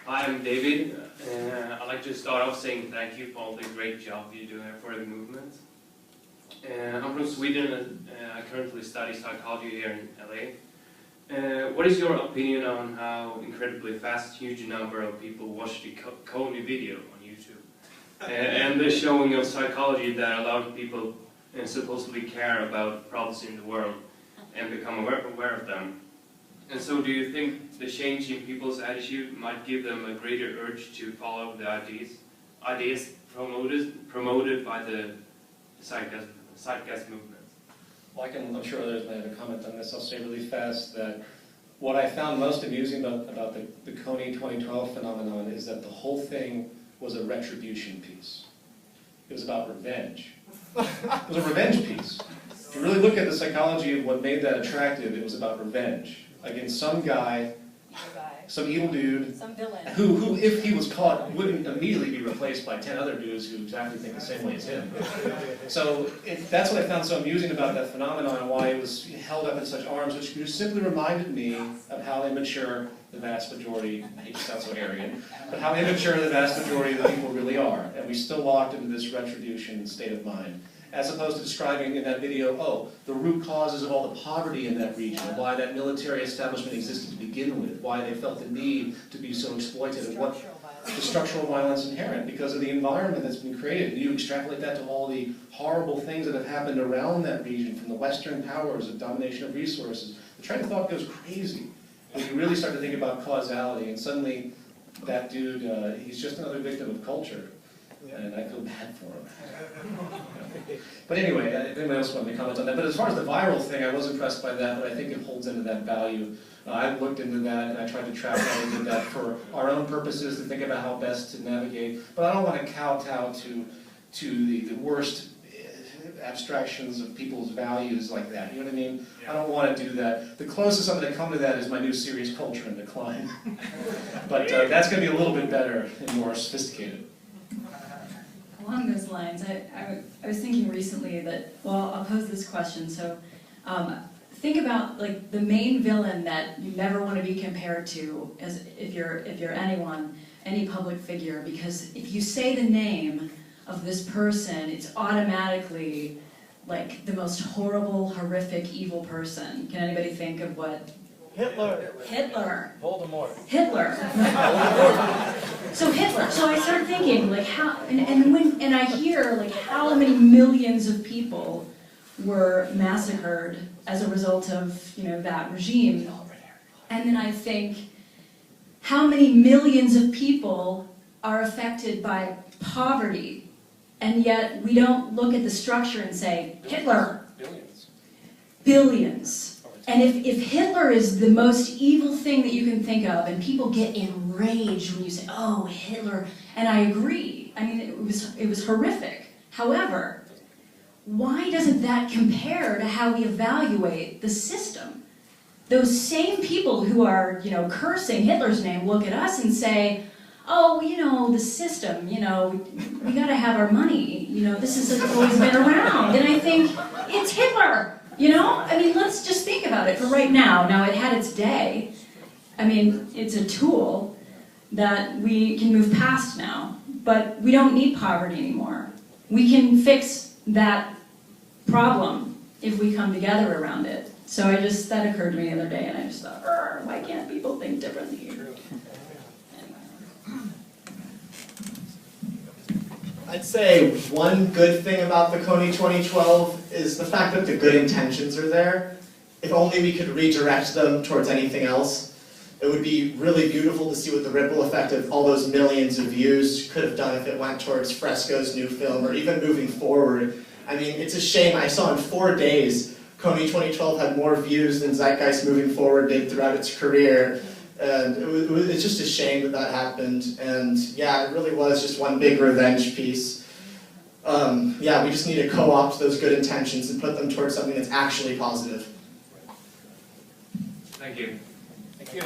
Hi, I'm David. I'd like to start off saying thank you for all the great job you do for the movement. I'm from Sweden and I currently study psychology here in LA. What is your opinion on how incredibly fast, huge number of people watch the Kony video on YouTube? And the showing of psychology that a lot of people supposedly care about problems in the world and become aware of them. And so do you think the change in people's attitude might give them a greater urge to follow the ideas promoted by the zeitgeist movement? Well, I'm sure others may have a comment on this. I'll say really fast that what I found most amusing about the Kony 2012 phenomenon is that the whole thing was a retribution piece. It was about revenge. It was a revenge piece. If you really look at the psychology of what made that attractive, it was about revenge against some guy, some evil dude, some villain, who, if he was caught, wouldn't immediately be replaced by 10 other dudes who exactly think the same way as him. So that's what I found so amusing about that phenomenon and why it was held up in such arms, which just simply reminded me of how immature the vast majority, I hate to sound so arrogant, but how immature the vast majority of the people really are. And we still locked into this retribution state of mind. As opposed to describing in that video, oh, the root causes of all the poverty in that region, why that military establishment existed to begin with, why they felt the need to be so exploited, and what the structural violence inherent because of the environment that's been created. And you extrapolate that to all the horrible things that have happened around that region, from the Western powers, the domination of resources. The train of thought goes crazy when you really start to think about causality, and suddenly that dude, he's just another victim of culture. And I feel bad for him. But anyway, if anyone else wanted to comment on that. But as far as the viral thing, I was impressed by that, but I think it holds into that value. I looked into that, and I tried to track how we did that for our own purposes, to think about how best to navigate. But I don't want to kowtow to the worst abstractions of people's values like that. You know what I mean? Yeah. I don't want to do that. The closest I'm going to come to that is my new series, Culture in Decline. But that's going to be a little bit better and more sophisticated. Along those lines, I was thinking recently that, well, I'll pose this question. So think about like the main villain that you never want to be compared to as if you're anyone, any public figure, because if you say the name of this person, it's automatically like the most horrible, horrific, evil person. Can anybody think of what? Hitler. Hitler. Voldemort. Hitler. So Hitler. So I started thinking, like, how, and I hear like how many millions of people were massacred as a result of that regime, and then I think how many millions of people are affected by poverty, and yet we don't look at the structure and say Hitler. Billions. And if Hitler is the most evil thing that you can think of, and people get enraged when you say, oh, Hitler, and I agree, I mean, it was horrific. However, why doesn't that compare to how we evaluate the system? Those same people who are, cursing Hitler's name look at us and say, oh, the system, we gotta have our money, this has always been around. And I think, it's Hitler. I mean, let's just think about it for right now. Now, it had its day. I mean, it's a tool that we can move past now, but we don't need poverty anymore. We can fix that problem if we come together around it. So that occurred to me the other day, and I just thought, why can't people think differently? I'd say one good thing about the Kony 2012 is the fact that the good intentions are there. If only we could redirect them towards anything else. It would be really beautiful to see what the ripple effect of all those millions of views could have done if it went towards Fresco's new film, or even moving forward. I mean, it's a shame. I saw in 4 days, Kony 2012 had more views than Zeitgeist Moving Forward did throughout its career. And it's just a shame that happened. And yeah, it really was just one big revenge piece. Yeah, we just need to co-opt those good intentions and put them towards something that's actually positive. Thank you. Thank you.